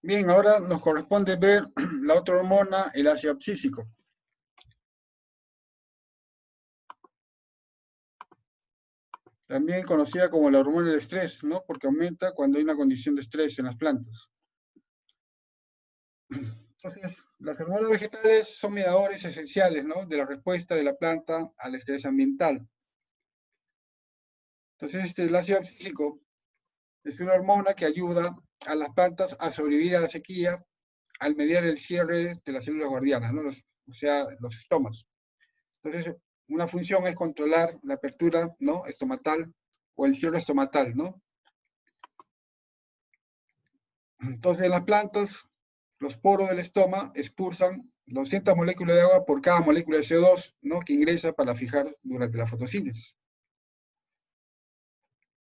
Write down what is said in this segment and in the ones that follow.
Bien, ahora nos corresponde ver la otra hormona, el ácido abscísico. También conocida como la hormona del estrés, ¿no? Porque aumenta cuando hay una condición de estrés en las plantas. Entonces, las hormonas vegetales son mediadores esenciales, ¿no? De la respuesta de la planta al estrés ambiental. Entonces, el ácido abscísico es una hormona que ayuda a las plantas a sobrevivir a la sequía al mediar el cierre de las células guardianas, ¿no? O sea, los estomas. Entonces, una función es controlar la apertura, ¿no? Estomatal o el cierre estomatal, ¿no? Entonces, en las plantas, los poros del estoma expulsan 200 moléculas de agua por cada molécula de CO2, ¿no? Que ingresa para fijar durante la fotosíntesis.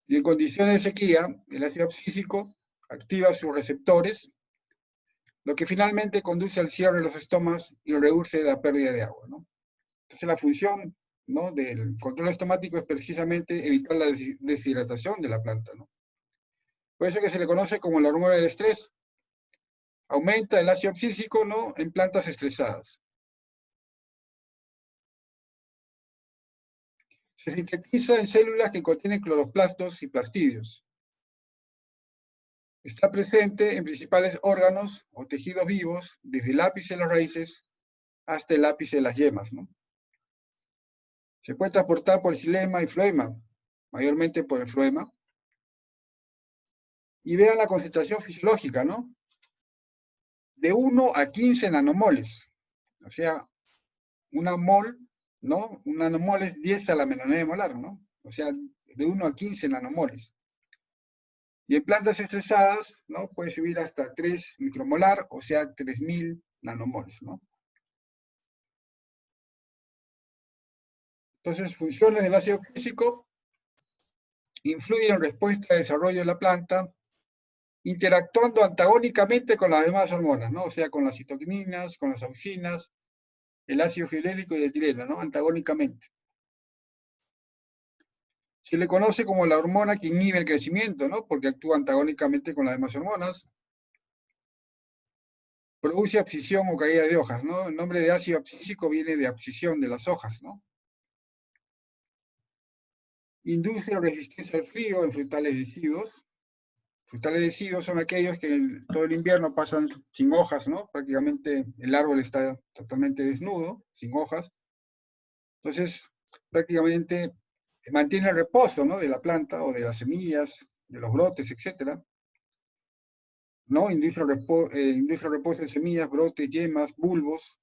Y en condiciones de sequía, el ácido abscísico activa sus receptores, lo que finalmente conduce al cierre de los estomas y reduce la pérdida de agua, ¿no? Entonces, la función, ¿no? Del control estomático es precisamente evitar la deshidratación de la planta, ¿no? Por eso que se le conoce como la hormona del estrés. Aumenta el ácido abscísico, ¿no? En plantas estresadas. Se sintetiza en células que contienen cloroplastos y plastidios. Está presente en principales órganos o tejidos vivos, desde el ápice de las raíces hasta el ápice de las yemas, ¿no? Se puede transportar por xilema y floema, mayormente por el floema. Y vean la concentración fisiológica, ¿no? De 1 a 15 nanomoles. O sea, una mol, ¿no? Un nanomol es 10 a la menos 9 molar, ¿no? O sea, de 1 a 15 nanomoles. Y en plantas estresadas, ¿no? Puede subir hasta 3 micromolar, o sea, 3000 nanomoles, ¿no? Entonces, funciones del ácido físico influyen en respuesta de desarrollo de la planta, interactuando antagónicamente con las demás hormonas, ¿no? O sea, con las citoquininas, con las auxinas, el ácido gilélico y etileno, ¿no? Antagónicamente. Se le conoce como la hormona que inhibe el crecimiento, ¿no? Porque actúa antagónicamente con las demás hormonas. Produce abscisión o caída de hojas, ¿no? El nombre de ácido abscísico viene de abscisión de las hojas, ¿no? Induce resistencia al frío en frutales deciduos. Frutales deciduos son aquellos que todo el invierno pasan sin hojas, ¿no? Prácticamente el árbol está totalmente desnudo, sin hojas. Entonces, prácticamente mantiene el reposo, ¿no? De la planta o de las semillas, de los brotes, etcétera. ¿No? Induce el reposo de semillas, brotes, yemas, bulbos.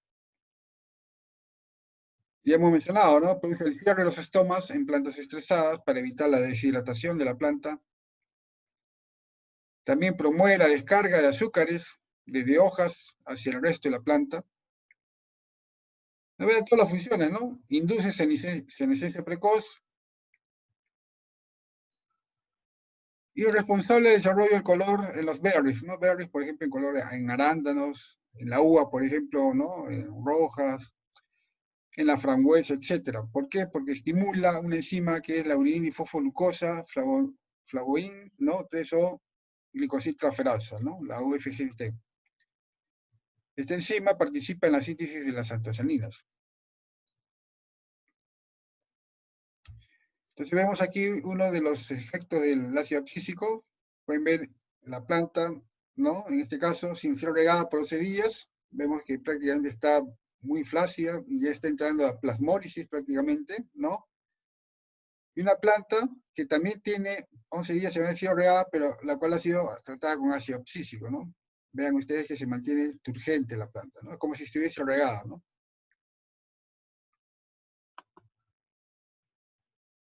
Ya hemos mencionado, ¿no? Produce el cierre de los estomas en plantas estresadas para evitar la deshidratación de la planta. También promueve la descarga de azúcares desde hojas hacia el resto de la planta. Todas las funciones, ¿no? Induce senescencia precoz y responsable del desarrollo del color en los berries, ¿no? Berries, por ejemplo, en color en arándanos, en la uva, por ejemplo, ¿no? En rojas, en la frambuesa, etcétera. ¿Por qué? Porque estimula una enzima que es la uridinifosfoglucosa, flavoin, ¿no? 3O glicosilitraferasa, ¿no? La UFGT. Esta enzima participa en la síntesis de las antocianinas. Entonces vemos aquí uno de los efectos del ácido abscísico. Pueden ver la planta, ¿no? En este caso, sin ser regada por 12 días. Vemos que prácticamente está muy flácida y ya está entrando a plasmólisis prácticamente, ¿no? Y una planta que también tiene 11 días se ha sido regada, pero la cual ha sido tratada con ácido abscísico, ¿no? Vean ustedes que se mantiene turgente la planta, ¿no? Es como si estuviese regada, ¿no?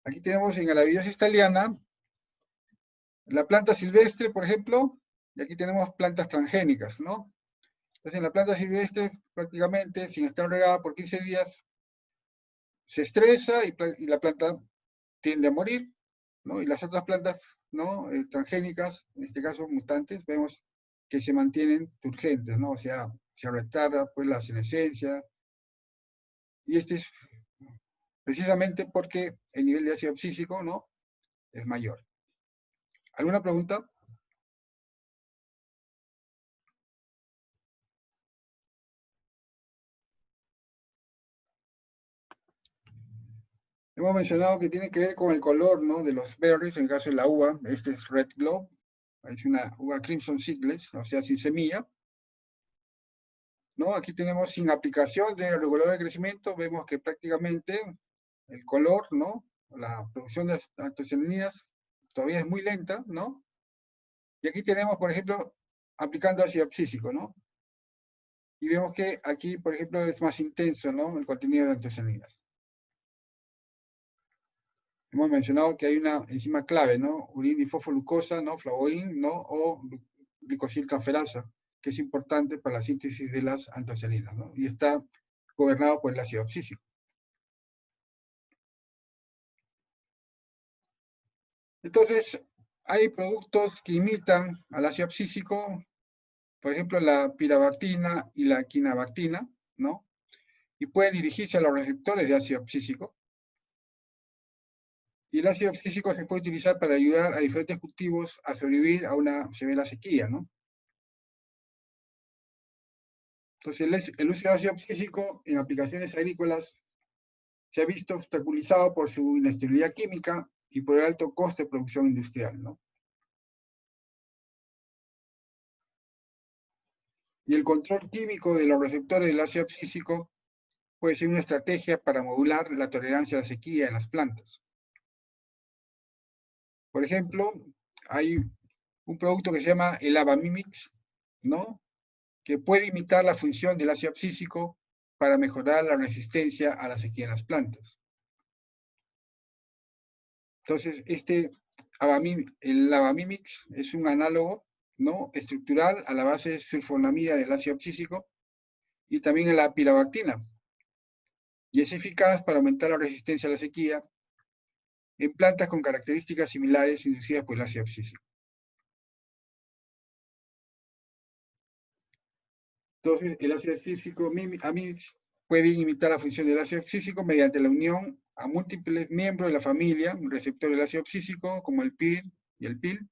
Aquí tenemos en Alavidosis thaliana la planta silvestre, por ejemplo, y aquí tenemos plantas transgénicas, ¿no? Entonces, en la planta silvestre, prácticamente, sin estar regada por 15 días, se estresa y la planta tiende a morir, ¿no? Y las otras plantas, ¿no? Transgénicas, en este caso mutantes, vemos que se mantienen turgentes, ¿no? O sea, se retarda pues la senescencia, y este es precisamente porque el nivel de ácido abscísico, ¿no? Es mayor. ¿Alguna pregunta? Hemos mencionado que tiene que ver con el color, ¿no?, de los berries, en el caso de la uva. Este es Red Globe, es una uva Crimson Seedless, o sea, sin semilla, ¿no? Aquí tenemos sin aplicación de regulador de crecimiento, vemos que prácticamente el color, ¿no?, la producción de antocianinas todavía es muy lenta, ¿no? Y aquí tenemos, por ejemplo, aplicando ácido abscísico, ¿no? Y vemos que aquí, por ejemplo, es más intenso, ¿no?, el contenido de antocianinas. Hemos mencionado que hay una enzima clave, ¿no?, uridifosfoglucosa, ¿no?, flavoin, ¿no?, o glicosiltransferasa, que es importante para la síntesis de las antocianinas, ¿no? Y está gobernado por el ácido abscísico. Entonces, hay productos que imitan al ácido abscísico, por ejemplo, la pirabactina y la quinabactina, ¿no? Y pueden dirigirse a los receptores de ácido abscísico. Y el ácido abscísico se puede utilizar para ayudar a diferentes cultivos a sobrevivir a una severa sequía, ¿no? Entonces, el uso de ácido abscísico en aplicaciones agrícolas se ha visto obstaculizado por su inestabilidad química y por el alto coste de producción industrial, ¿no? Y el control químico de los receptores del ácido abscísico puede ser una estrategia para modular la tolerancia a la sequía en las plantas. Por ejemplo, hay un producto que se llama el Abamimix, ¿no?, que puede imitar la función del ácido abscísico para mejorar la resistencia a la sequía en las plantas. Entonces, el Abamimix es un análogo, ¿no?, estructural a la base sulfonamida del ácido abscísico y también en la pirabactina. Y es eficaz para aumentar la resistencia a la sequía en plantas con características similares inducidas por el ácido abscísico. Entonces, el ácido abscísico Amimix puede imitar la función del ácido abscísico mediante la unión a múltiples miembros de la familia, un receptor del ácido abscísico, como el PIR y el PIL,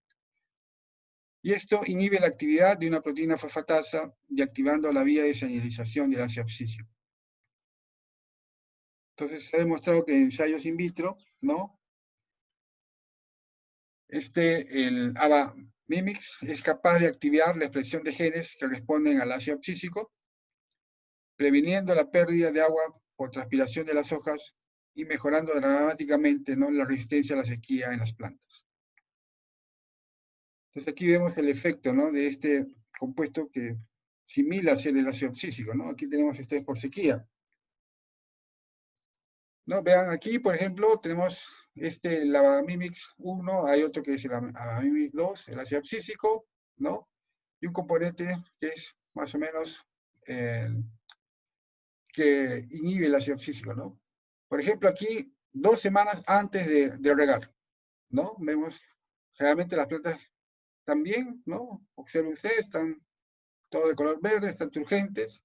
y esto inhibe la actividad de una proteína fosfatasa y activando la vía de señalización del ácido abscísico. Entonces, se ha demostrado que en ensayos in vitro, ¿no?, el Abamimix es capaz de activar la expresión de genes que responden al ácido abscísico, previniendo la pérdida de agua por transpiración de las hojas y mejorando dramáticamente, ¿no?, la resistencia a la sequía en las plantas. Entonces aquí vemos el efecto, ¿no?, de este compuesto que simila ser el ácido abscísico, ¿no? Aquí tenemos estrés por sequía, ¿no? Vean aquí, por ejemplo, tenemos el Abamimix 1, hay otro que es el Abamimix 2, el ácido abscísico, ¿no? Y un componente que es más o menos que inhibe el ácido abscísico, ¿no? Por ejemplo, aquí, 2 semanas antes de regar, ¿no? Vemos, generalmente las plantas también, ¿no? Observen ustedes, están todo de color verde, están turgentes.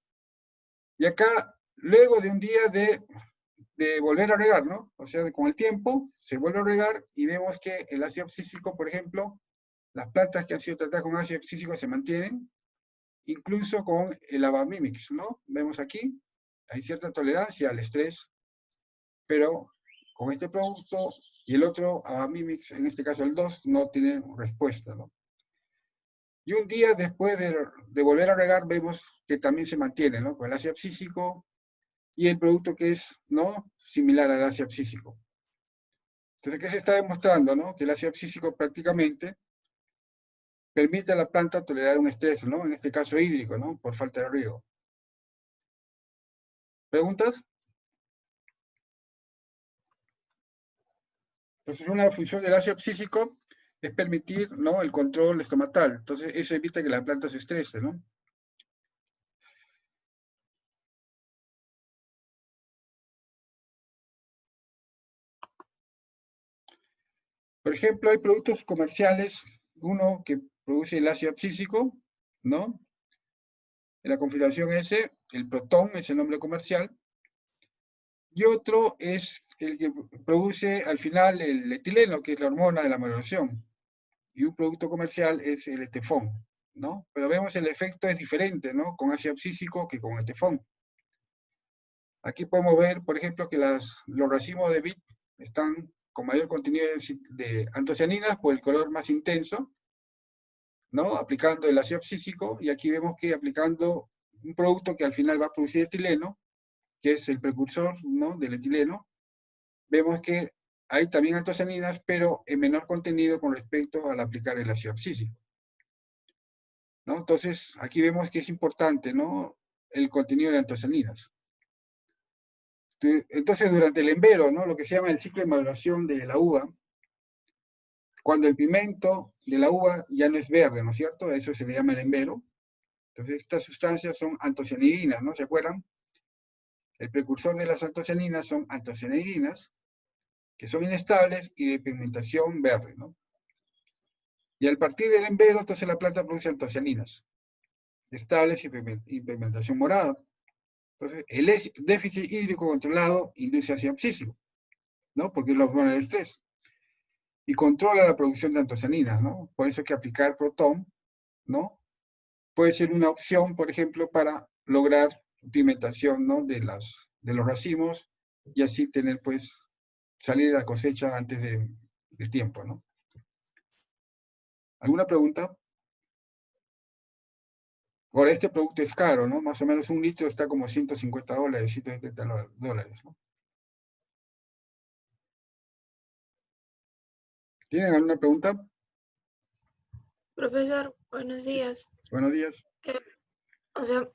Y acá, luego de un día de volver a regar, ¿no? O sea, con el tiempo, se vuelve a regar y vemos que el ácido abscísico, por ejemplo, las plantas que han sido tratadas con ácido abscísico se mantienen, incluso con el Abamimix, ¿no? Vemos aquí, hay cierta tolerancia al estrés, pero con este producto y el otro, Abamimix, en este caso el 2, no tiene respuesta, ¿no? Y un día después de volver a regar, vemos que también se mantiene, ¿no?, con el ácido abscísico y el producto que es, ¿no?, similar al ácido abscísico. Entonces, ¿qué se está demostrando, no? Que el ácido abscísico prácticamente permite a la planta tolerar un estrés, ¿no? En este caso hídrico, ¿no?, por falta de riego. ¿Preguntas? Entonces, una función del ácido abscísico es permitir, ¿no?, el control estomatal. Entonces, eso evita que la planta se estrese, ¿no? Por ejemplo, hay productos comerciales, uno que produce el ácido abscísico, ¿no? En la configuración S, el Proton es el nombre comercial, y otro es el que produce al final el etileno, que es la hormona de la maduración, y un producto comercial es el Etefón, ¿no? Pero vemos el efecto es diferente, ¿no?, con ácido abscísico que con Etefón. Aquí podemos ver, por ejemplo, que los racimos de vid están con mayor contenido de antocianinas por el color más intenso, ¿no? Aplicando el ácido abscísico, y aquí vemos que aplicando un producto que al final va a producir etileno, que es el precursor, ¿no?, del etileno, vemos que hay también antocianinas, pero en menor contenido con respecto al aplicar el ácido abscísico, ¿no? Entonces, aquí vemos que es importante, ¿no?, el contenido de antocianinas. Entonces, durante el embero, ¿no?, lo que se llama el ciclo de maduración de la uva, cuando el pigmento de la uva ya no es verde, ¿no es cierto? A eso se le llama el embero. Entonces, estas sustancias son antocianidinas, ¿no? ¿Se acuerdan? El precursor de las antocianinas son antocianidinas, que son inestables y de pigmentación verde, ¿no? Y al partir del embero, entonces la planta produce antocianinas, estables y pigmentación morada. Entonces, el déficit hídrico controlado induce ácido abscísico, ¿no? Porque es la hormona del estrés. Y controla la producción de antocianinas, ¿no? Por eso hay que aplicar Proton, ¿no? Puede ser una opción, por ejemplo, para lograr pigmentación, ¿no?, de los racimos, y así tener, pues, salir a cosecha antes del tiempo, ¿no? ¿Alguna pregunta? Ahora, este producto es caro, ¿no? Más o menos un litro está como $150, $170, ¿no? ¿Tienen alguna pregunta? Profesor, buenos Sí. días. Buenos días. O sea,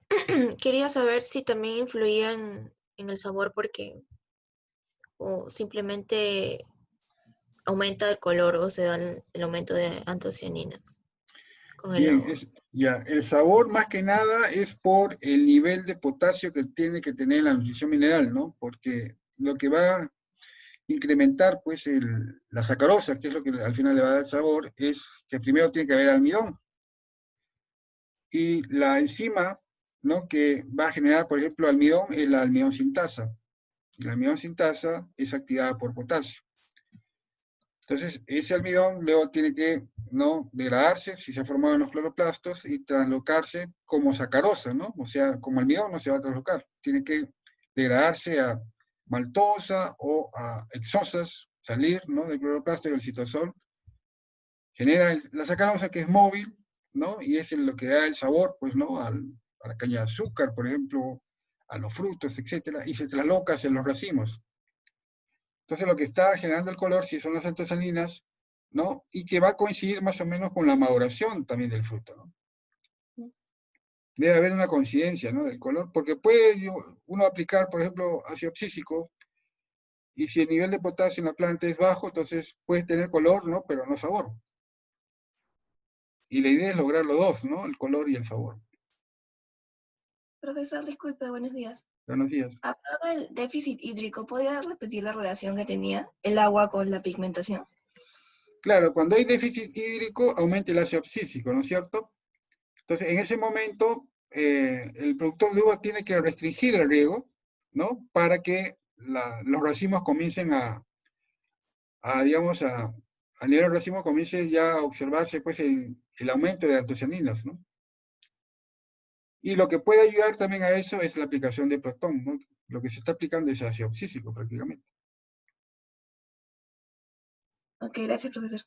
quería saber si también influía en el sabor porque, o simplemente aumenta el color o se da el aumento de antocianinas con el Bien, agua. ya, el sabor más que nada es por el nivel de potasio que tiene que tener la nutrición mineral, ¿no? Porque lo que va a incrementar, pues, la sacarosa, que es lo que al final le va a dar sabor, es que primero tiene que haber almidón. Y la enzima, ¿no?, que va a generar, por ejemplo, almidón, es la almidón sintasa. Y la almidón sintasa es activada por potasio. Entonces, ese almidón luego tiene que, ¿no?, degradarse, si se ha formado en los cloroplastos, y translocarse como sacarosa, ¿no? O sea, como almidón no se va a translocar. Tiene que degradarse a maltosa o a hexosas, salir, ¿no?, del cloroplasto y del citosol. Genera la sacarosa, que es móvil, ¿no? Y es lo que da el sabor, pues, ¿no?, a la caña de azúcar, por ejemplo, a los frutos, etcétera, y se trasloca hacia los racimos. Entonces, lo que está generando el color sí son las antocianinas, ¿no? Y que va a coincidir más o menos con la maduración también del fruto, ¿no? Debe haber una coincidencia, ¿no?, del color, porque puede uno aplicar, por ejemplo, ácido abscísico, y si el nivel de potasio en la planta es bajo, entonces puedes tener color, ¿no?, pero no sabor. Y la idea es lograr los dos, ¿no?, el color y el sabor. Profesor, disculpe, buenos días. Buenos días. Hablando del déficit hídrico, ¿podría repetir la relación que tenía el agua con la pigmentación? Claro, cuando hay déficit hídrico, aumenta el ácido abscísico, ¿no es cierto? Entonces, en ese momento, el productor de uva tiene que restringir el riego, ¿no?, para que los racimos comiencen digamos, a nivel de racimo comience ya a observarse, pues, el aumento de antocianinas, ¿no? Y lo que puede ayudar también a eso es la aplicación de Proton, ¿no? Lo que se está aplicando es ácido abscísico prácticamente. Ok, gracias, profesor.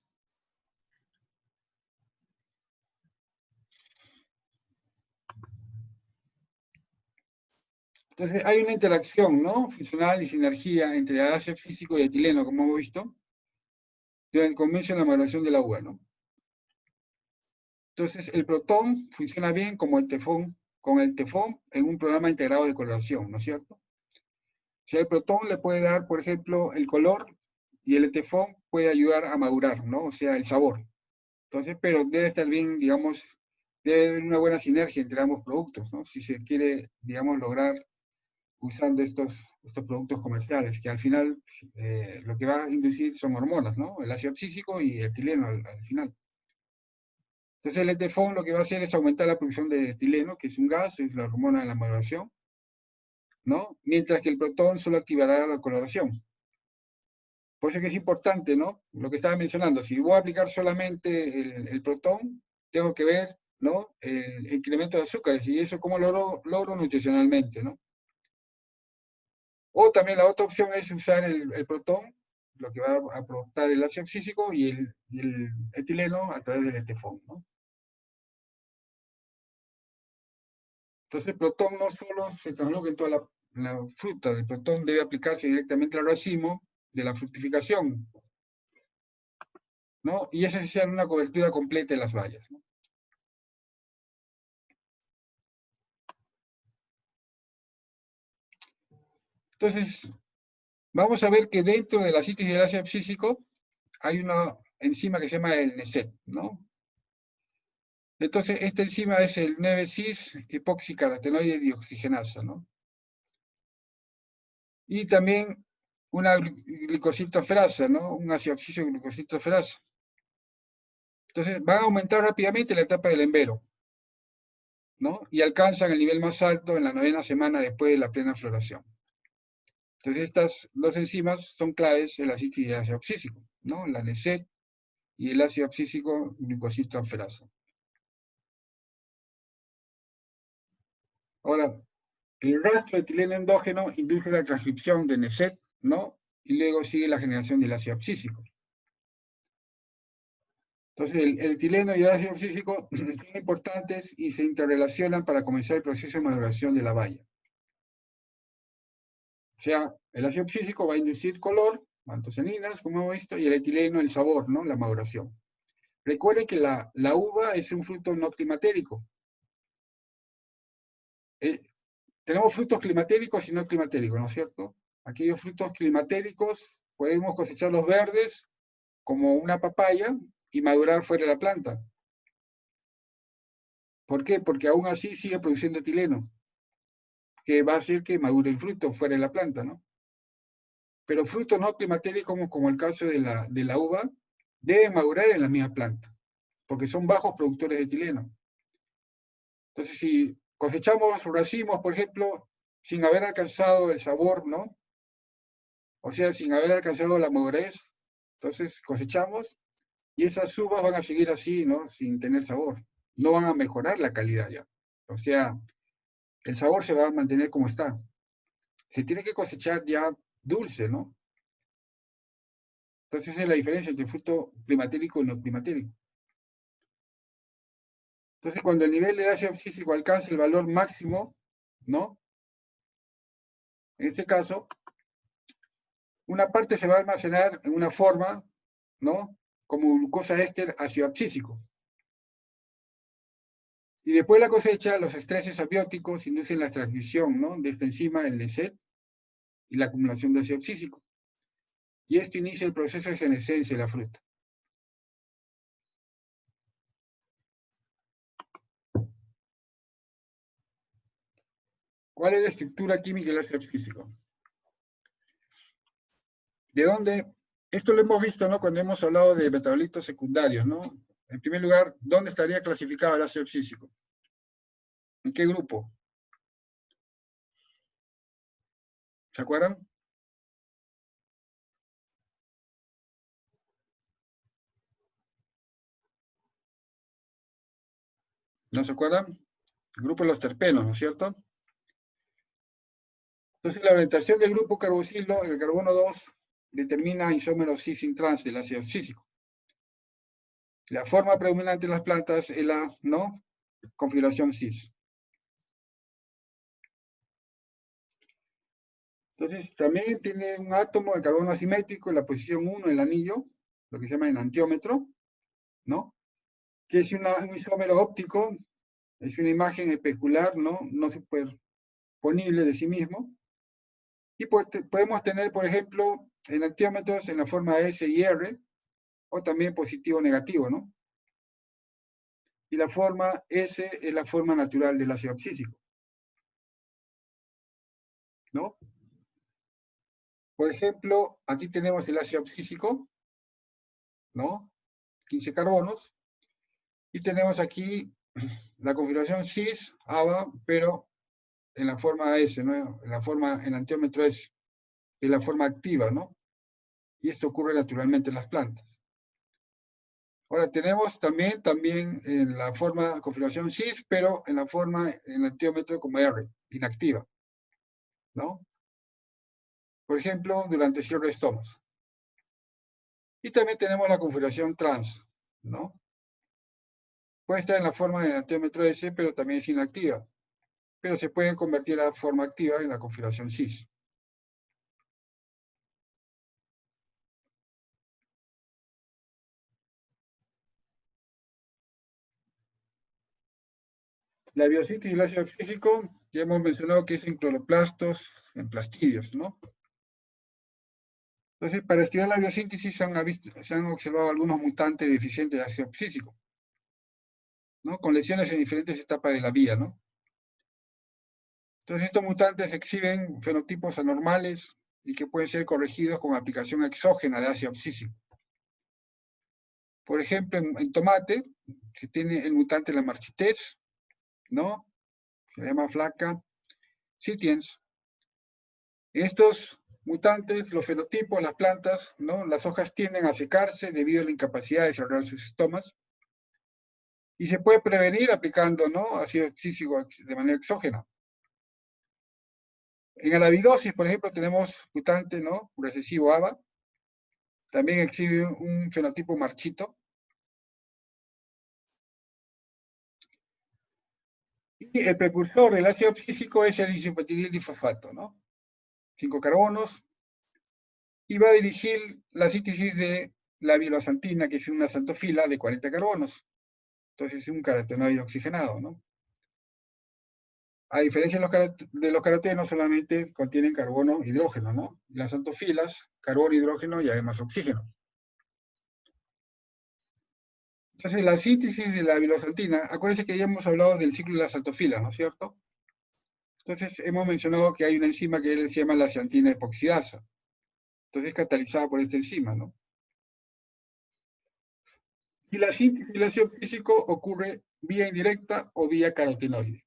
Entonces, hay una interacción, ¿no?, funcional y sinergia entre ácido físico y etileno, como hemos visto, que comienza en la maduración de la uva, ¿no? Entonces, el protón funciona bien como el teflón, con el teflón en un programa integrado de coloración, ¿no es cierto? O sea, el protón le puede dar, por ejemplo, el color, y el teflón puede ayudar a madurar, ¿no? O sea, el sabor. Entonces, pero debe estar bien, digamos, debe haber una buena sinergia entre ambos productos, ¿no? Si se quiere, digamos, lograr usando estos productos comerciales, que al final lo que va a inducir son hormonas, ¿no? El ácido abscísico y el etileno al final. Entonces el ETFON lo que va a hacer es aumentar la producción de etileno, que es un gas, es la hormona de la maduración, ¿no? Mientras que el protón solo activará la coloración. Por eso que es importante, ¿no?, lo que estaba mencionando. Si voy a aplicar solamente el protón, tengo que ver, ¿no?, el incremento de azúcares, y eso cómo logro nutricionalmente, ¿no? O también la otra opción es usar el protón, lo que va a aportar el ácido abscísico y el etileno a través del estefón, ¿no? Entonces el protón no solo se transloca en toda la fruta, el protón debe aplicarse directamente al racimo de la fructificación, ¿no? Y es esencial una cobertura completa de las bayas, ¿no? Entonces, vamos a ver que dentro de la síntesis del ácido abscísico hay una enzima que se llama el NESET, ¿no? Entonces, esta enzima es el 9-cis-epoxicarotenoide dioxigenasa, ¿no? Y también una glucositoferasa, ¿no? Un ácido abscísico glucositoferasa. Entonces, van a aumentar rápidamente la etapa del envero, ¿no? Y alcanzan el nivel más alto en la 9ª semana después de la plena floración. Entonces, estas dos enzimas son claves en la síntesis de ácido abscísico, ¿no? La NESET y el ácido abscísico glucositoferasa. Ahora, el rastro de etileno endógeno induce la transcripción de NESET, ¿no? Y luego sigue la generación del ácido abscísico. Entonces, el etileno y el ácido abscísico son importantes y se interrelacionan para comenzar el proceso de maduración de la baya. O sea, el ácido abscísico va a inducir color, antocianinas, como hemos visto, y el etileno el sabor, ¿no? La maduración. Recuerden que la uva es un fruto no climatérico. Tenemos frutos climatéricos y no climatéricos, ¿no es cierto? Aquellos frutos climatéricos podemos cosecharlos verdes, como una papaya, y madurar fuera de la planta. ¿Por qué? Porque aún así sigue produciendo etileno, que va a hacer que madure el fruto fuera de la planta, ¿no? Pero frutos no climatéricos, como el caso de la uva, deben madurar en la misma planta, porque son bajos productores de etileno. Entonces, si cosechamos racimos, por ejemplo, sin haber alcanzado el sabor, ¿no? O sea, sin haber alcanzado la madurez, entonces cosechamos y esas uvas van a seguir así, ¿no? Sin tener sabor. No van a mejorar la calidad ya. O sea, el sabor se va a mantener como está. Se tiene que cosechar ya dulce, ¿no? Entonces esa es la diferencia entre el fruto climatérico y no climatérico. Entonces cuando el nivel de ácido abscísico alcanza el valor máximo, ¿no? En este caso, una parte se va a almacenar en una forma, ¿no? Como glucosa éster ácido abscísico. Y después de la cosecha, los estreses abióticos inducen la transmisión, ¿no? De esta enzima, el NESET, y la acumulación de ácido abscísico. Y esto inicia el proceso de senescencia de la fruta. ¿Cuál es la estructura química del ácido abscísico? ¿De dónde? Esto lo hemos visto, ¿no? Cuando hemos hablado de metabolitos secundarios, ¿no? En primer lugar, ¿dónde estaría clasificado el ácido abscísico? ¿En qué grupo? ¿Se acuerdan? ¿No se acuerdan? El grupo de los terpenos, ¿no es cierto? Entonces, la orientación del grupo carboxilo, el carbono 2, determina isómeros cis intrans del ácido abscísico. La forma predominante en las plantas es la, ¿no? Configuración cis. Entonces, también tiene un átomo, el carbono asimétrico, en la posición 1, el anillo, lo que se llama enantiómetro, ¿no? Que es un isómero óptico, es una imagen especular, ¿no? No superponible de sí mismo. Y podemos tener, por ejemplo, enantiómetros en la forma S y R, o también positivo o negativo, ¿no? Y la forma S es la forma natural del ácido abscísico, ¿no? Por ejemplo, aquí tenemos el ácido abscísico, ¿no? 15 carbonos. Y tenemos aquí la configuración cis, ABA, pero en la forma S, ¿no? En la forma, el antiómetro S, es la forma activa, ¿no? Y esto ocurre naturalmente en las plantas. Ahora tenemos también en la forma configuración cis, pero en la forma, en el antiómetro como R, inactiva, ¿no? Por ejemplo, durante cierre de estomas. Y también tenemos la configuración trans, ¿no? Puede estar en la forma del enantiómetro S, pero también es inactiva. Pero se puede convertir a forma activa en la configuración cis. La biosíntesis del ácido físico, ya hemos mencionado que es en cloroplastos, en plastidios, ¿no? Entonces, para estudiar la biosíntesis se han observado algunos mutantes deficientes de ácido físico, ¿no? Con lesiones en diferentes etapas de la vía, ¿no? Entonces, estos mutantes exhiben fenotipos anormales y que pueden ser corregidos con aplicación exógena de ácido físico. Por ejemplo, en tomate se tiene el mutante de la marchitez, ¿no? Se llama flaca sitiens. Estos mutantes, los fenotipos, las plantas, ¿no? Las hojas tienden a secarse debido a la incapacidad de desarrollar sus estomas. Y se puede prevenir aplicando, ¿no? Ácido físico de manera exógena. En arabidosis, por ejemplo, tenemos mutante, ¿no? Recesivo ABA. También exhibe un fenotipo marchito. Y el precursor del ácido físico es el isoprotilil difosfato, ¿no? 5 carbonos. Y va a dirigir la síntesis de la vilosantina, que es una xantofila de 40 carbonos. Entonces es un carotenoide oxigenado, ¿no? A diferencia de los carotenos, solamente contienen carbono e hidrógeno, ¿no? Las xantofilas, carbono, hidrógeno y además oxígeno. Entonces, la síntesis de la vilosantina, acuérdense que ya hemos hablado del ciclo de la xantofila, ¿no es cierto? Entonces, hemos mencionado que hay una enzima que se llama la ciantina epoxidasa. Entonces, es catalizada por esta enzima, ¿no? Y la síntesis del ácido físico ocurre vía indirecta o vía carotenoide.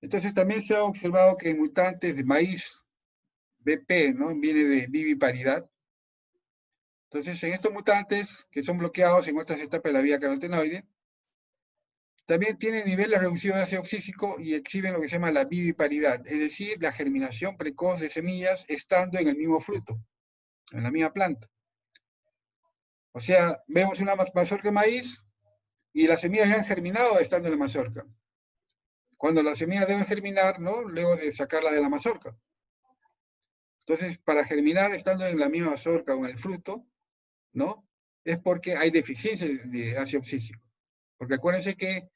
Entonces, también se ha observado que en mutantes de maíz, BP, ¿no? Viene de viviparidad. Entonces, en estos mutantes que son bloqueados en otras etapas de la vía carotenoide, también tienen niveles reducidos de ácido físico y exhiben lo que se llama la viviparidad, es decir, la germinación precoz de semillas estando en el mismo fruto, en la misma planta. O sea, vemos una mazorca de maíz y las semillas ya han germinado estando en la mazorca. Cuando las semillas deben germinar, ¿no? Luego de sacarla de la mazorca. Entonces, para germinar estando en la misma mazorca o en el fruto, ¿no? Es porque hay deficiencia de ácido físico. Porque acuérdense que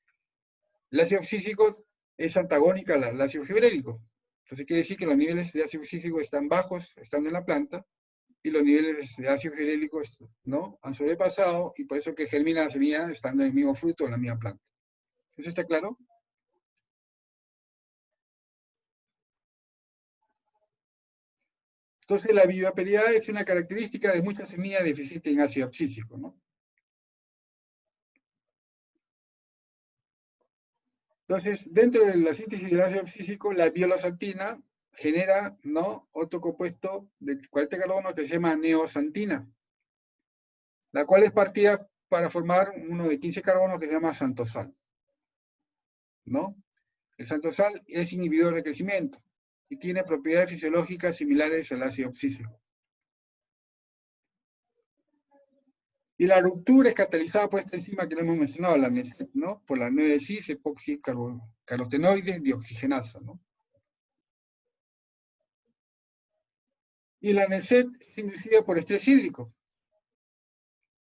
el ácido físico es antagónica al ácido fibrélico. Entonces quiere decir que los niveles de ácido físico están bajos, estando en la planta, y los niveles de ácido fibrélico, ¿no? Han sobrepasado, y por eso que germina la semilla estando en el mismo fruto, en la misma planta. ¿Eso está claro? Entonces la vivaperidad es una característica de muchas semillas deficientes en ácido abscísico, ¿no? Entonces, dentro de la síntesis del ácido abscísico, la violasantina genera, ¿no? Otro compuesto de 40 carbonos que se llama neosantina, la cual es partida para formar uno de 15 carbonos que se llama santosal, ¿no? El santosal es inhibidor de crecimiento y tiene propiedades fisiológicas similares al ácido abscísico. Y la ruptura es catalizada por esta enzima que no hemos mencionado, la NECET, ¿no? Por la 9-cis epoxicarotenoide dioxigenasa, ¿no? Y la NECET es inducida por estrés hídrico.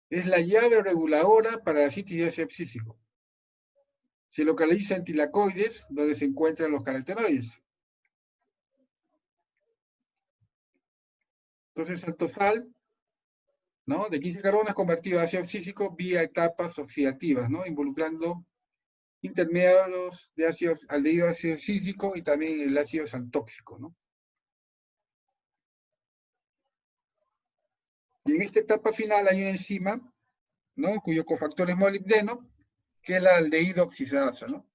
Es la llave reguladora para la síntesis de ácido abscísico. Se localiza en tilacoides, donde se encuentran los carotenoides. Entonces, santosal, ¿no? De 15 carbonos convertido a ácido abscísico vía etapas oxidativas, ¿no? Involucrando intermediarios de ácido, aldehído ácido abscísico y también el ácido santóxico, ¿no? Y en esta etapa final hay una enzima, ¿no? Cuyo cofactor es molibdeno, que es la aldehído oxidasa, ¿no?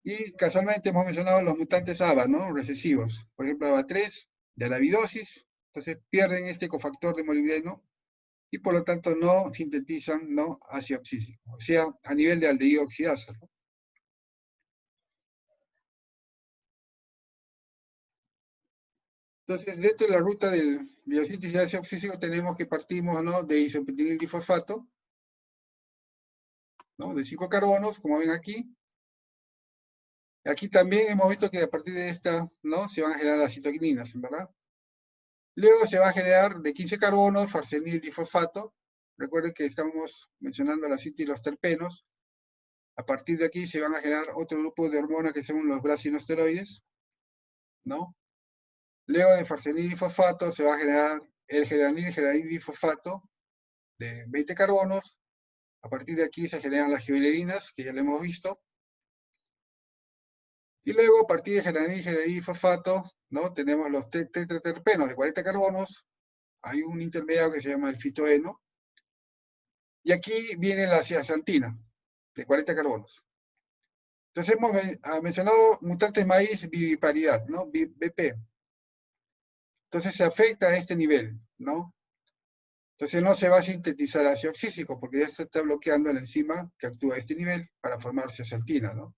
Y casualmente hemos mencionado los mutantes ABA, ¿no? Recesivos. Por ejemplo, ABA3, de arabidosis, entonces pierden este cofactor de molibdeno y por lo tanto no sintetizan, ¿no? Ácido abscísico, o sea, a nivel de aldehído oxidasa, ¿no? Entonces, dentro de la ruta del biosíntesis de ácido físico tenemos que partimos, ¿no?, de isopentinil difosfato, ¿no?, de 5 carbonos, como ven aquí. Aquí también hemos visto que a partir de esta, ¿no?, se van a generar las citoquininas, ¿verdad? Luego se va a generar de 15 carbonos farsenil difosfato. Recuerden que estamos mencionando la cita y los terpenos. A partir de aquí se van a generar otro grupo de hormonas que son los brasinosteroides, ¿no? Luego de farsenil difosfato se va a generar el geranil difosfato de 20 carbonos. A partir de aquí se generan las gibberelinas, que ya lo hemos visto. Y luego, a partir de geranil difosfato, ¿no?, tenemos los tetraterpenos de 40 carbonos. Hay un intermediario que se llama el fitoeno. Y aquí viene la zeaxantina, de 40 carbonos. Entonces hemos mencionado mutantes maíz viviparidad, ¿no?, BP. Entonces se afecta a este nivel, ¿no? Entonces no se va a sintetizar ácido oxísico porque ya se está bloqueando la enzima que actúa a este nivel para formar zeaxantina, ¿no?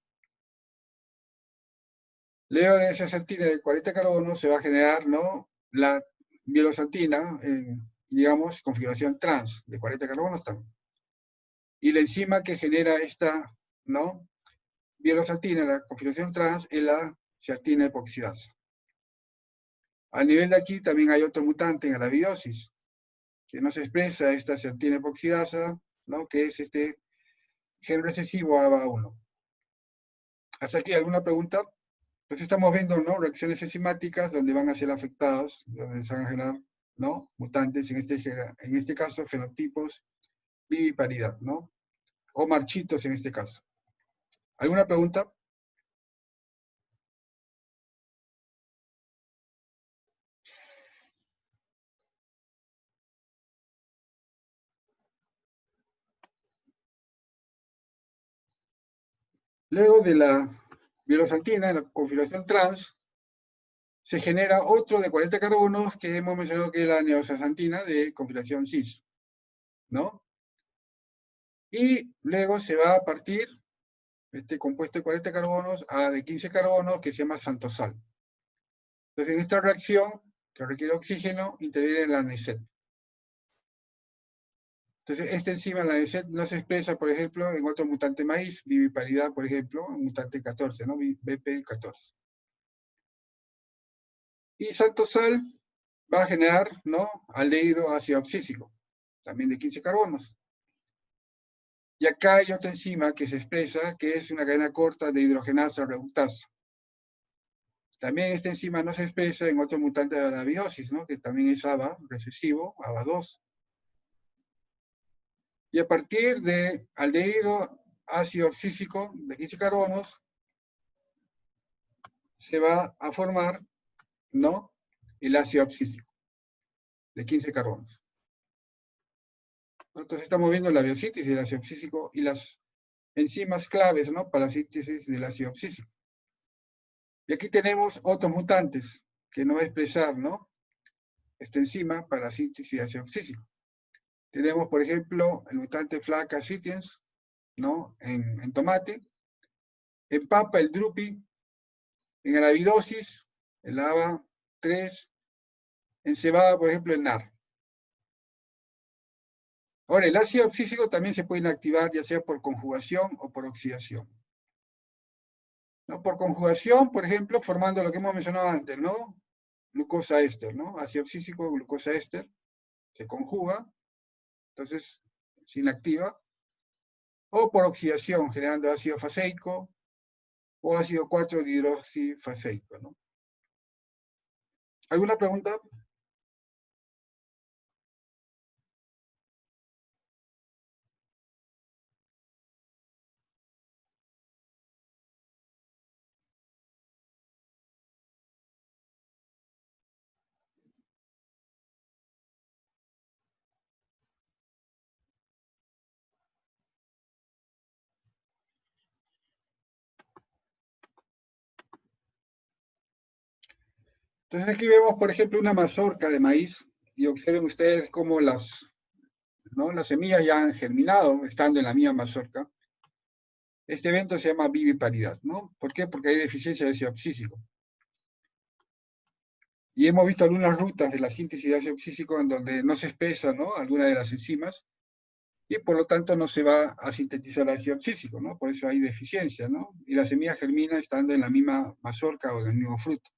Luego de zeaxantina de 40 carbonos se va a generar, ¿no?, la violosantina en, digamos, configuración trans de 40 carbonos también. Y la enzima que genera esta, ¿no?, violosantina, la configuración trans, es la ciatina epoxidasa. Al nivel de aquí también hay otro mutante en la biosis, que no se expresa esta ciatina epoxidasa, ¿no?, que es este gen recesivo ABA1. ¿Hasta aquí alguna pregunta? Entonces estamos viendo, ¿no?, reacciones enzimáticas donde van a ser afectados, donde se van a generar, ¿no?, mutantes, en este caso fenotipos viviparidad, ¿no?, o marchitos en este caso. ¿Alguna pregunta? Luego de la violosantina, en la configuración trans, se genera otro de 40 carbonos que hemos mencionado que es la neozeaxantina de configuración cis, ¿no? Y luego se va a partir este compuesto de 40 carbonos a de 15 carbonos que se llama xantosal. Entonces en esta reacción, que requiere oxígeno, interviene la NECET. Entonces esta enzima, la NECET, no se expresa, por ejemplo, en otro mutante maíz, viviparidad, por ejemplo, en mutante 14, ¿no?, BP14. Y xantosal va a generar, ¿no?, aldehído ácido abscísico, también de 15 carbonos. Y acá hay otra enzima que se expresa, que es una cadena corta de hidrogenasa reductasa. También esta enzima no se expresa en otro mutante de la biosis, ¿no?, que también es ABA recesivo, ABA2. Y a partir de aldehído ácido abscísico de 15 carbonos, se va a formar, ¿no?, el ácido abscísico de 15 carbonos. Entonces estamos viendo la biosíntesis del ácido abscísico y las enzimas claves, ¿no?, para la síntesis del ácido abscísico. Y aquí tenemos otros mutantes que no va a expresar, ¿no?, esta enzima para la síntesis de ácido abscísico. Tenemos, por ejemplo, el mutante FLACA sitiens, ¿no?, en tomate, en papa el drupi, en arabidosis, el ABA3, en cebada, por ejemplo, el NAR. Ahora, el ácido abscísico también se puede inactivar, ya sea por conjugación o por oxidación, ¿no? Por conjugación, por ejemplo, formando lo que hemos mencionado antes, ¿no?, glucosa éster, ¿no?, ácido abscísico, glucosa éster, se conjuga, entonces se inactiva, o por oxidación, generando ácido faseico o ácido 4-dihidroxifaseico, ¿no? ¿Alguna pregunta? Entonces aquí vemos, por ejemplo, una mazorca de maíz, y observen ustedes cómo ¿no?, las semillas ya han germinado, estando en la misma mazorca. Este evento se llama viviparidad, ¿no? ¿Por qué? Porque hay deficiencia de ácido abscísico. Y hemos visto algunas rutas de la síntesis de ácido oxígeno en donde no se expresa, ¿no?, alguna de las enzimas, y por lo tanto no se va a sintetizar ácido oxígeno, ¿no? Por eso hay deficiencia, ¿no? Y la semilla germina estando en la misma mazorca o en el mismo fruto.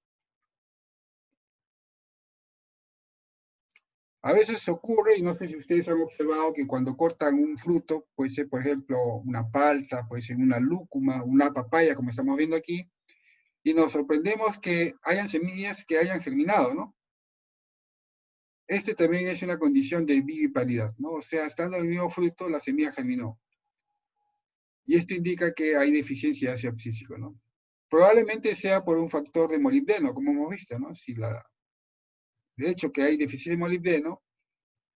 A veces ocurre, y no sé si ustedes han observado, que cuando cortan un fruto, puede ser, por ejemplo, una palta, puede ser una lúcuma, una papaya, como estamos viendo aquí, y nos sorprendemos que hayan semillas que hayan germinado, ¿no? Este también es una condición de viviparidad, ¿no? O sea, estando en el mismo fruto, la semilla germinó. Y esto indica que hay deficiencia de ácido abscísico, ¿no? Probablemente sea por un factor de molibdeno, como hemos visto, ¿no? De hecho, que hay deficiencia de molibdeno,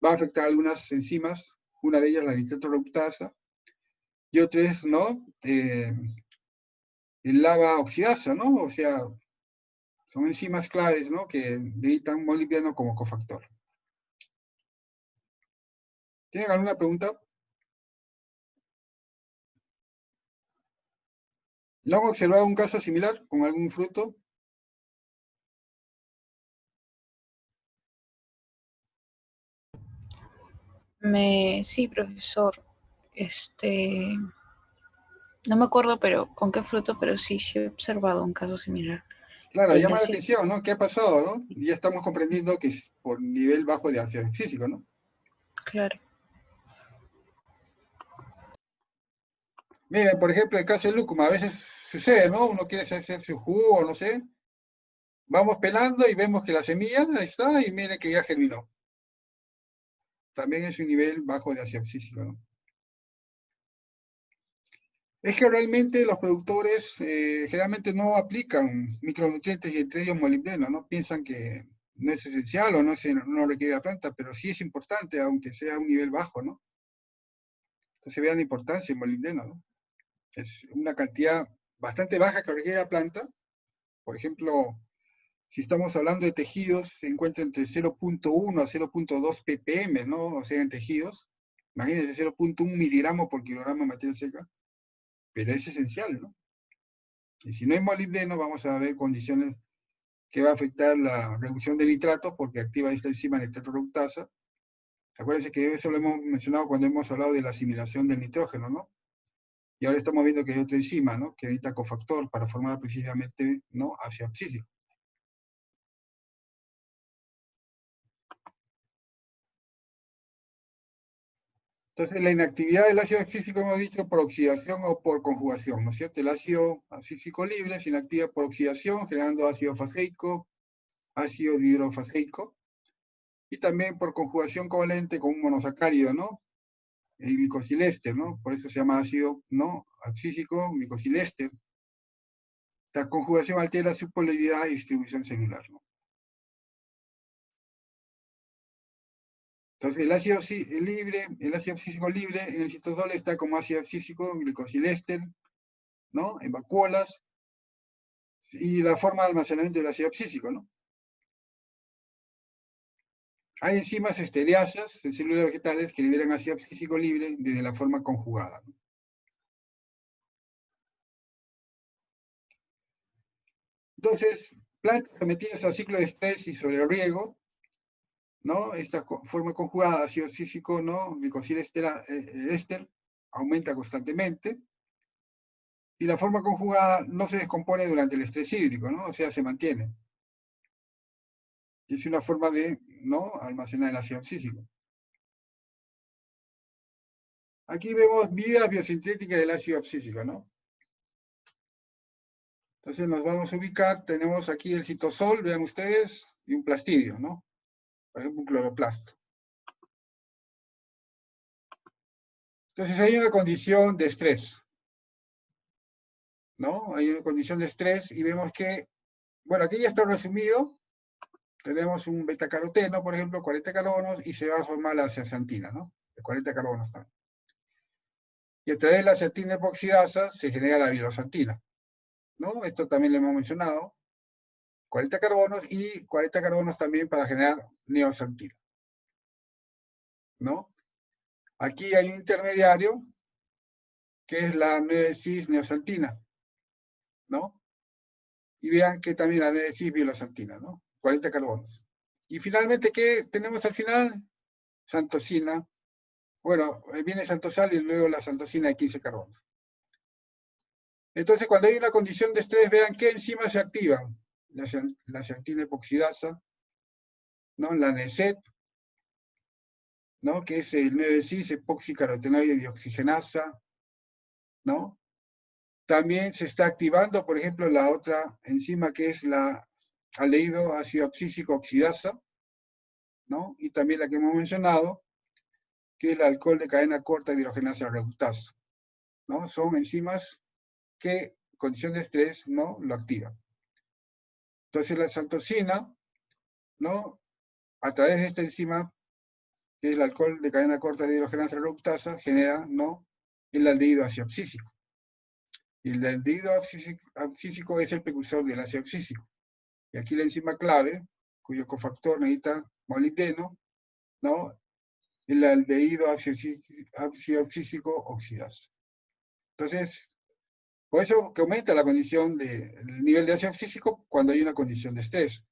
va a afectar algunas enzimas, una de ellas la nitrato reductasa, y otra es, ¿no?, el lava oxidasa, ¿no? O sea, son enzimas claves, ¿no?, que necesitan molibdeno como cofactor. ¿Tienen alguna pregunta? ¿No han observado un caso similar con algún fruto? Sí, profesor. No me acuerdo, pero con qué fruto, pero sí he observado un caso similar. Claro, El llama la ácido- atención, ¿no? ¿Qué ha pasado, no? Y ya estamos comprendiendo que es por nivel bajo de ácido físico, ¿no? Claro. Miren, por ejemplo, el caso del lúcuma, a veces sucede, ¿no? Uno quiere hacer su jugo, no sé. Vamos pelando y vemos que la semilla ahí está y miren que ya germinó. También es un nivel bajo de ácido físico, ¿no? Es que realmente los productores generalmente no aplican micronutrientes y entre ellos molibdeno, ¿no? Piensan que no es esencial o no requiere la planta, pero sí es importante, aunque sea a un nivel bajo, ¿no? Entonces vean la importancia del molibdeno, ¿no? Es una cantidad bastante baja que requiere la planta. Por ejemplo, si estamos hablando de tejidos, se encuentra entre 0.1 a 0.2 ppm, ¿no? O sea, en tejidos. Imagínense 0.1 miligramo por kilogramo de materia seca. Pero es esencial, ¿no? Y si no hay molibdeno, vamos a ver condiciones que va a afectar la reducción de nitratos porque activa esta enzima nitrato reductasa. Acuérdense que eso lo hemos mencionado cuando hemos hablado de la asimilación del nitrógeno, ¿no? Y ahora estamos viendo que hay otra enzima, ¿no?, que necesita cofactor para formar precisamente, ¿no?, ácido abscísico. Entonces, la inactividad del ácido abscísico hemos dicho por oxidación o por conjugación, ¿no es cierto? El ácido abscísico libre se inactiva por oxidación, generando ácido faseico, ácido dihidrofaseico, y también por conjugación covalente con un monosacárido, ¿no?, el glicosilester, ¿no? Por eso se llama ácido, ¿no?, abscísico glicosilester. La conjugación altera su polaridad y distribución celular, ¿no? Entonces, el ácido abscísico libre en el citosol está como ácido abscísico glicosilester, ¿no?, en vacuolas, y la forma de almacenamiento del ácido abscísico, ¿no? Hay enzimas estereasas en células vegetales que liberan ácido abscísico libre desde la forma conjugada, ¿no? Entonces, plantas sometidas al ciclo de estrés y sobre el riego, ¿no? Esta forma conjugada de ácido abscísico, ¿no?, glicosilester, aumenta constantemente, y la forma conjugada no se descompone durante el estrés hídrico, ¿no? O sea, se mantiene. Y es una forma de, ¿no?, almacenar el ácido abscísico. Aquí vemos vías biosintéticas del ácido abscísico, ¿no? Entonces nos vamos a ubicar, tenemos aquí el citosol, vean ustedes, y un plastidio, ¿no? Por ejemplo, un cloroplasto. Entonces hay una condición de estrés, ¿no? Hay una condición de estrés y vemos que, bueno, aquí ya está resumido. Tenemos un betacaroteno, por ejemplo, 40 carbonos, y se va a formar la zeaxantina, ¿no? De 40 carbonos también. Y a través de la zeaxantina epoxidasa se genera la vilosantina, ¿no? Esto también lo hemos mencionado. 40 carbonos y 40 carbonos también para generar neoxantina, ¿no? Aquí hay un intermediario que es la 9-cis-neoxantina, ¿no? Y vean que también la 9-cis-vilosantina, ¿no? 40 carbonos. Y finalmente, ¿qué tenemos al final? Santosina. Bueno, viene santosal y luego la santosina de 15 carbonos. Entonces, cuando hay una condición de estrés, vean qué enzimas se activan. La ciantina epoxidasa, ¿no? La NECET, ¿no? Que es el 9-cis, epoxicarotenoide dioxigenasa, ¿no? También se está activando, por ejemplo, la otra enzima que es la aldehído ácido abscísico oxidasa, ¿no? Y también la que hemos mencionado, que es el alcohol de cadena corta de hidrogenasa reductasa, ¿no? Son enzimas que, en condición de estrés, ¿no? Lo activan. Entonces la santosina, ¿no? A través de esta enzima, que es el alcohol de cadena corta de hidrogenasa reductasa, genera, ¿no? El aldehído ácido abscísico. Y el aldehído abscísico es el precursor del ácido abscísico. Y aquí la enzima clave, cuyo cofactor necesita molibdeno, ¿no? El aldehído ácido abscísico oxidasa. Entonces, por eso que aumenta la condición del nivel de ácido abscísico cuando hay una condición de estrés.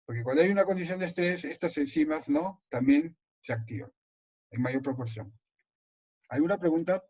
Porque cuando hay una condición de estrés, estas enzimas, ¿no? También se activan en mayor proporción. ¿Alguna pregunta?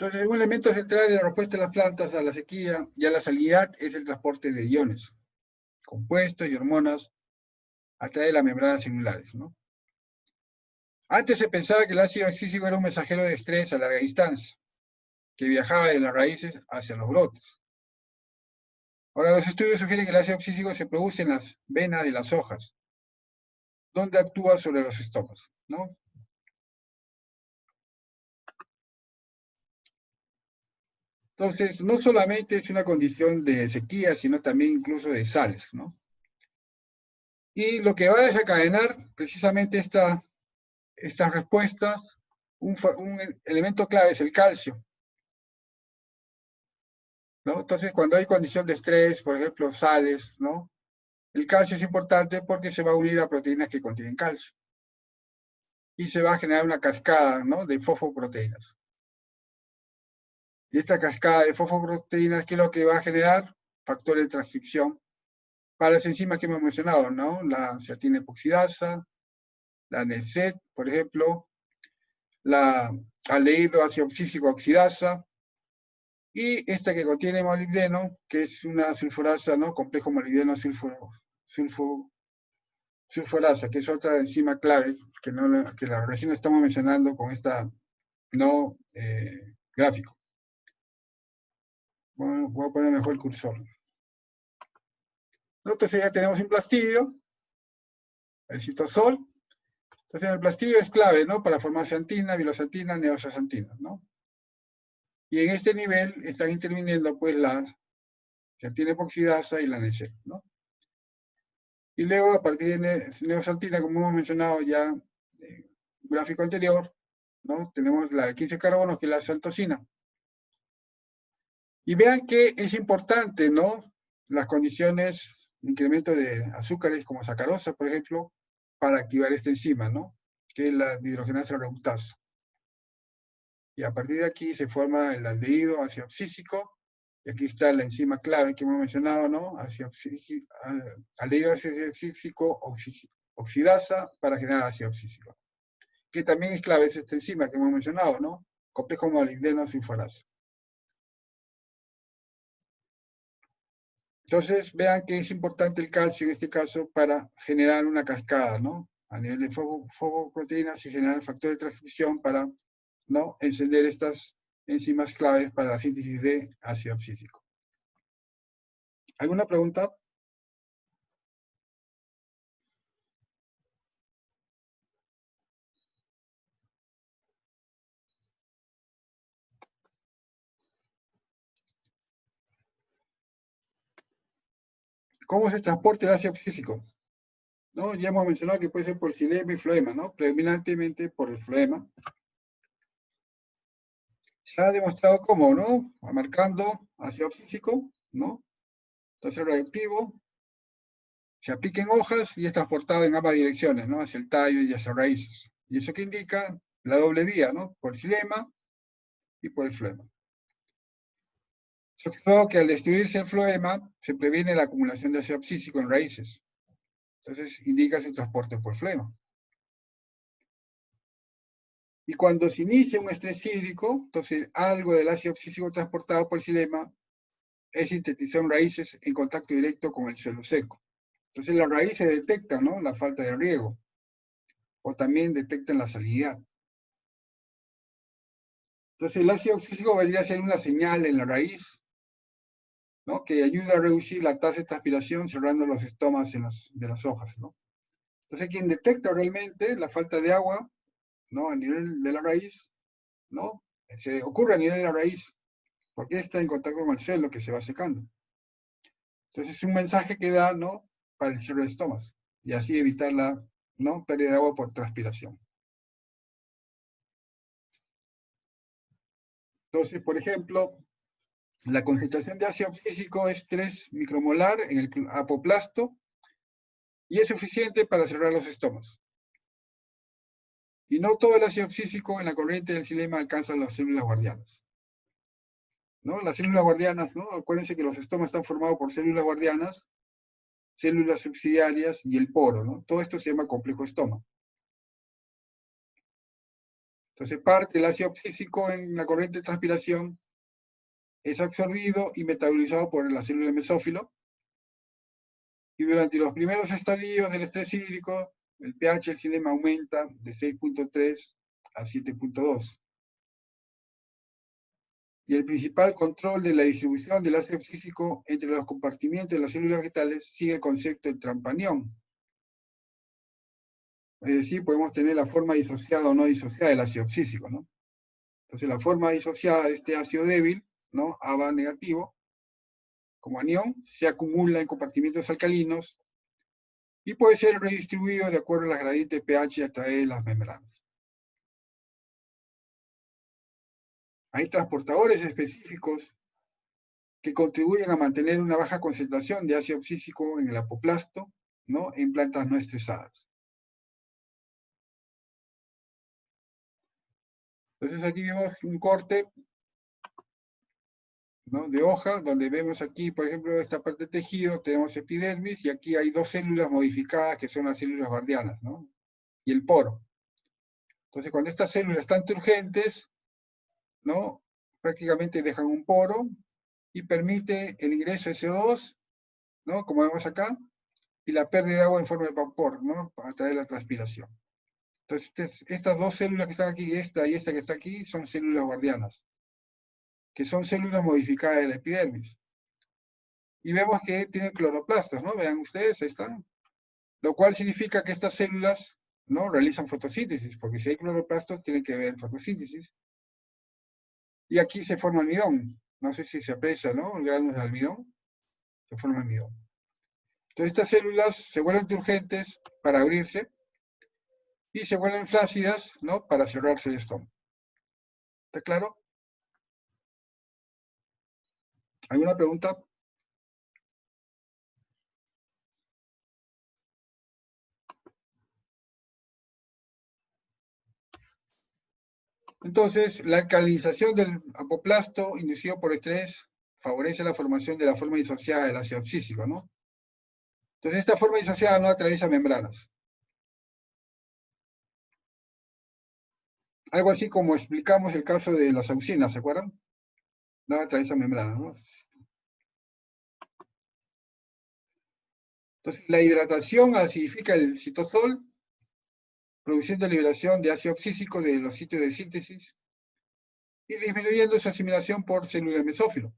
Entonces, un elemento central de la respuesta de las plantas a la sequía y a la salinidad es el transporte de iones, compuestos y hormonas a través de las membranas celulares, ¿no? Antes se pensaba que el ácido abscísico era un mensajero de estrés a larga distancia, que viajaba de las raíces hacia los brotes. Ahora, los estudios sugieren que el ácido abscísico se produce en las venas de las hojas, donde actúa sobre los estómagos, ¿no? Entonces, no solamente es una condición de sequía, sino también incluso de sales, ¿no? Y lo que va a desencadenar precisamente estas respuestas, un elemento clave es el calcio, ¿no? Entonces, cuando hay condición de estrés, por ejemplo, sales, ¿no? El calcio es importante porque se va a unir a proteínas que contienen calcio. Y se va a generar una cascada, ¿no? De fosfoproteínas. Y esta cascada de fosfoproteínas, ¿qué es lo que va a generar? Factores de transcripción para las enzimas que hemos mencionado, ¿no? La ciantina epoxidasa, la NECET, por ejemplo, la aldehído ácido abscísico oxidasa, y esta que contiene molibdeno, que es una sulfurasa, ¿no? Complejo molibdeno sulfurasa, que es otra enzima clave que la recién estamos mencionando con esta gráfico. Bueno, voy a poner mejor el cursor. Entonces ya tenemos un plastidio, el citosol. Entonces el plastidio es clave, ¿no? Para formar ciantina, vilosantina, neoxaxantina, ¿no? Y en este nivel están interviniendo pues la ciantina epoxidasa y la NECET, ¿no? Y luego a partir de neoxantina, como hemos mencionado ya en el gráfico anterior, ¿no? Tenemos la de 15 carbonos, que es la santosina. Y vean que es importante, ¿no? Las condiciones de incremento de azúcares como sacarosa, por ejemplo, para activar esta enzima, ¿no? Que es la dihidrogenasa reductasa. Y a partir de aquí se forma el aldehído ácido abscísico, y aquí está la enzima clave que hemos mencionado, ¿no? Aldehído ácido abscísico oxidasa para generar ácido abscísico. Que también es clave, es esta enzima que hemos mencionado, ¿no? Complejo molibdeno sulfurasa. Entonces, vean que es importante el calcio en este caso para generar una cascada, ¿no? A nivel de fosfoproteínas y generar factor de transcripción para, ¿no? Encender estas enzimas claves para la síntesis de ácido abscísico. ¿Alguna pregunta? ¿Cómo se transporta el ácido abscísico? ¿No? Ya hemos mencionado que puede ser por xilema y floema, ¿no? Predominantemente por el floema. Se ha demostrado cómo, ¿no? Marcando ácido físico, ¿no? Entonces el radioactivo se aplica en hojas y es transportado en ambas direcciones, ¿no? Hacia el tallo y hacia raíces. ¿Y eso qué indica? La doble vía, ¿no? Por el xilema y por el floema. Se observó que al destruirse el floema se previene la acumulación de ácido abscísico en raíces. Entonces indica su transporte por floema. Y cuando se inicia un estrés hídrico, entonces algo del ácido abscísico transportado por el xilema es sintetizado en raíces en contacto directo con el suelo seco. Entonces las raíces detectan, ¿no? La falta de riego, o también detectan la salinidad. Entonces el ácido abscísico vendría a ser una señal en la raíz, ¿no? Que ayuda a reducir la tasa de transpiración cerrando los estomas de las hojas, ¿no? Entonces quien detecta realmente la falta de agua, ¿no? A nivel de la raíz, ¿no? Se ocurre a nivel de la raíz, porque está en contacto con el suelo que se va secando. Entonces es un mensaje que da, ¿no? Para el cierre de estomas, y así evitar la, ¿no? Pérdida de agua por transpiración. Entonces, por ejemplo, la concentración de ácido físico es 3 micromolar en el apoplasto y es suficiente para cerrar los estomas. Y no todo el ácido físico en la corriente del xilema alcanza las células guardianas, ¿no? Las células guardianas, ¿no? Acuérdense que los estomas están formados por células guardianas, células subsidiarias y el poro, ¿no? Todo esto se llama complejo estoma. Entonces parte del ácido físico en la corriente de transpiración es absorbido y metabolizado por la célula mesófilo, y durante los primeros estadios del estrés hídrico, el pH del xilema aumenta de 6.3 a 7.2. Y el principal control de la distribución del ácido físico entre los compartimientos de las células vegetales sigue el concepto de trampanión. Es decir, podemos tener la forma disociada o no disociada del ácido físico, ¿no? Entonces la forma disociada de este ácido débil, ¿no? ABA negativo, como anión, se acumula en compartimientos alcalinos y puede ser redistribuido de acuerdo a las gradientes de pH a través de las membranas. Hay transportadores específicos que contribuyen a mantener una baja concentración de ácido abscísico en el apoplasto, ¿no? En plantas no estresadas. Entonces aquí vemos un corte, ¿no? De hoja, donde vemos aquí, por ejemplo, esta parte de tejido, tenemos epidermis, y aquí hay dos células modificadas que son las células guardianas, ¿no? Y el poro. Entonces, cuando estas células están turgentes, ¿no? Prácticamente dejan un poro y permite el ingreso de CO2, ¿no? Como vemos acá, y la pérdida de agua en forma de vapor, ¿no? A través de la transpiración. Entonces, estas dos células que están aquí, esta y esta que está aquí, son células guardianas, que son células modificadas de la epidermis. Y vemos que tienen cloroplastos, ¿no? Vean ustedes, ahí están. Lo cual significa que estas células, ¿no? Realizan fotosíntesis, porque si hay cloroplastos, tienen que ver fotosíntesis. Y aquí se forma almidón. No sé si se aprecia, ¿no? El grano de almidón. Se forma almidón. Entonces estas células se vuelven turgentes para abrirse y se vuelven flácidas, ¿no? Para cerrarse el estómago. ¿Está claro? ¿Alguna pregunta? Entonces, la alcalinización del apoplasto inducido por estrés favorece la formación de la forma disociada del ácido abscísico, ¿no? Entonces, esta forma disociada no atraviesa membranas. Algo así como explicamos el caso de las auxinas, ¿se acuerdan? No atraviesa membranas, ¿no? Entonces, la hidratación acidifica el citosol, produciendo liberación de ácido abscísico de los sitios de síntesis y disminuyendo su asimilación por células mesófilo.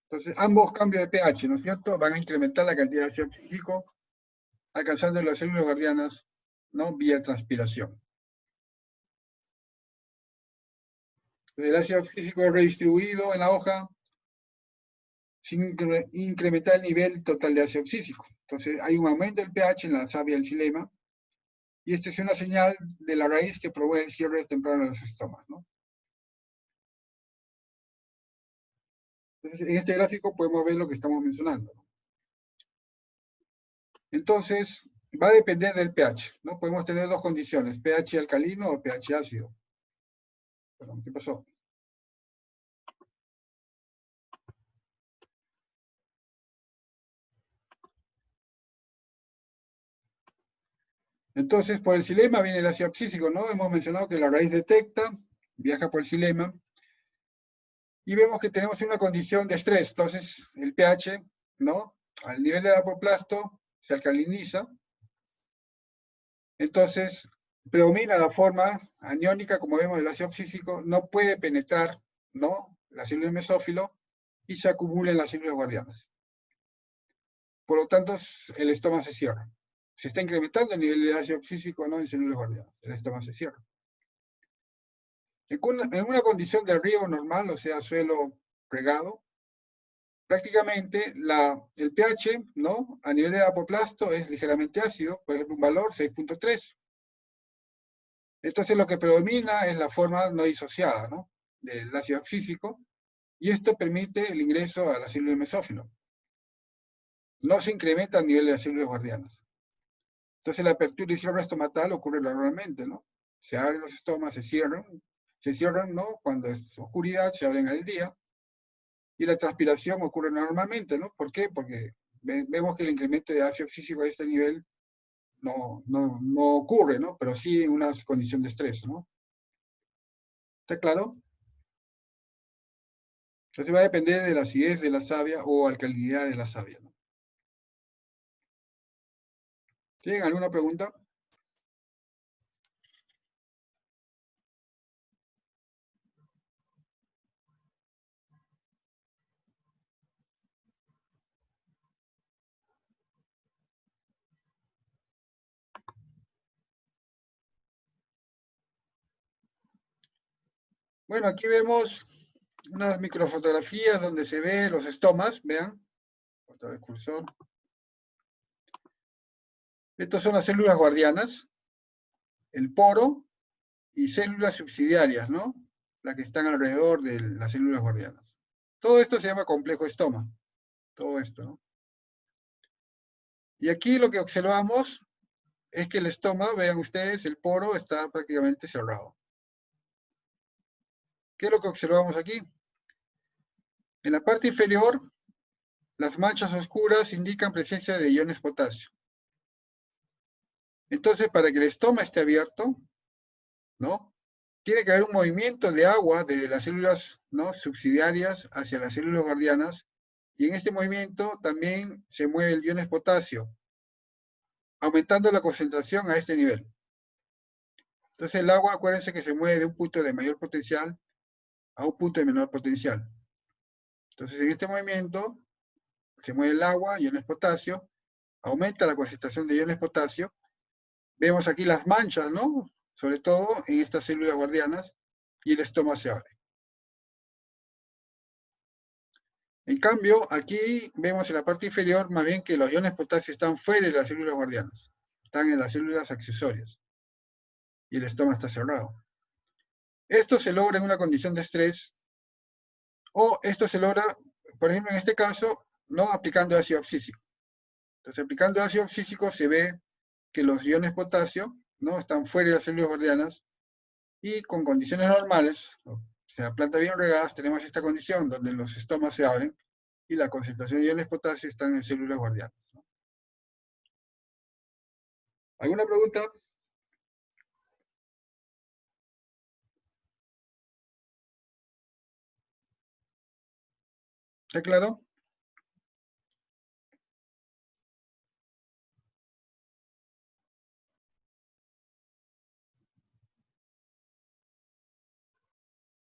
Entonces, ambos cambios de pH, ¿no es cierto?, van a incrementar la cantidad de ácido abscísico, alcanzando las células guardianas, ¿no?, vía transpiración. Entonces, el ácido abscísico es redistribuido en la hoja sin incrementar el nivel total de ácido abscísico. Entonces, hay un aumento del pH en la savia del xilema, y esta es una señal de la raíz que promueve el cierre temprano de los estomas, ¿no? Entonces, en este gráfico podemos ver lo que estamos mencionando, ¿no? Entonces, va a depender del pH, ¿no? Podemos tener dos condiciones, pH alcalino o pH ácido. Perdón, ¿qué pasó? Entonces, por el xilema viene el ácido abscísico, ¿no? Hemos mencionado que la raíz detecta, viaja por el xilema, y vemos que tenemos una condición de estrés. Entonces, el pH, ¿no? Al nivel del apoplasto se alcaliniza. Entonces, predomina la forma aniónica, como vemos, del ácido abscísico, no puede penetrar, ¿no? La célula mesófilo y se acumula en las células guardianas. Por lo tanto, el estoma se cierra. Se está incrementando el nivel de ácido abscísico, ¿no? En células guardianas. El estoma se cierra. En una condición de riego normal, o sea, suelo regado, prácticamente el pH, ¿no? A nivel del apoplasto es ligeramente ácido, por ejemplo, un valor 6.3. Entonces lo que predomina es la forma no disociada, ¿no? Del ácido abscísico, y esto permite el ingreso a la célula mesófilo. No se incrementa el nivel de las células guardianas. Entonces la apertura y cierre estomatal ocurre normalmente, ¿no? Se abren los estomas, se cierran, ¿no? Cuando es oscuridad, se abren al día, y la transpiración ocurre normalmente, ¿no? ¿Por qué? Porque vemos que el incremento de ácido abscísico a este nivel no ocurre, ¿no? Pero sí en una condición de estrés, ¿no? ¿Está claro? Entonces va a depender de la acidez de la savia o alcalinidad de la savia, ¿no? ¿Tienen alguna pregunta? Bueno, aquí vemos unas microfotografías donde se ve los estomas, vean, otra vez cursor. Estas son las células guardianas, el poro y células subsidiarias, ¿no? Las que están alrededor de las células guardianas. Todo esto se llama complejo estoma, todo esto, ¿no? Y aquí lo que observamos es que el estoma, vean ustedes, el poro está prácticamente cerrado. ¿Qué es lo que observamos aquí? En la parte inferior, las manchas oscuras indican presencia de iones potasio. Entonces, para que el estoma esté abierto, ¿no? Tiene que haber un movimiento de agua desde las células, ¿no? Subsidiarias hacia las células guardianas, y en este movimiento también se mueve el iones potasio, aumentando la concentración a este nivel. Entonces el agua, acuérdense que se mueve de un punto de mayor potencial a un punto de menor potencial. Entonces en este movimiento se mueve el agua, iones potasio, aumenta la concentración de iones potasio. Vemos aquí las manchas, ¿no? Sobre todo en estas células guardianas, y el estoma se abre. En cambio, aquí vemos en la parte inferior más bien que los iones potasio están fuera de las células guardianas, están en las células accesorias, y el estoma está cerrado. Esto se logra en una condición de estrés, o esto se logra, por ejemplo, en este caso, no aplicando ácido abscísico. Entonces, aplicando ácido abscísico se ve que los iones potasio, ¿no? Están fuera de las células guardianas, y con condiciones normales, o sea, plantas bien regadas, tenemos esta condición donde los estomas se abren y la concentración de iones potasio están en células guardianas, ¿no? ¿Alguna pregunta? ¿Está claro?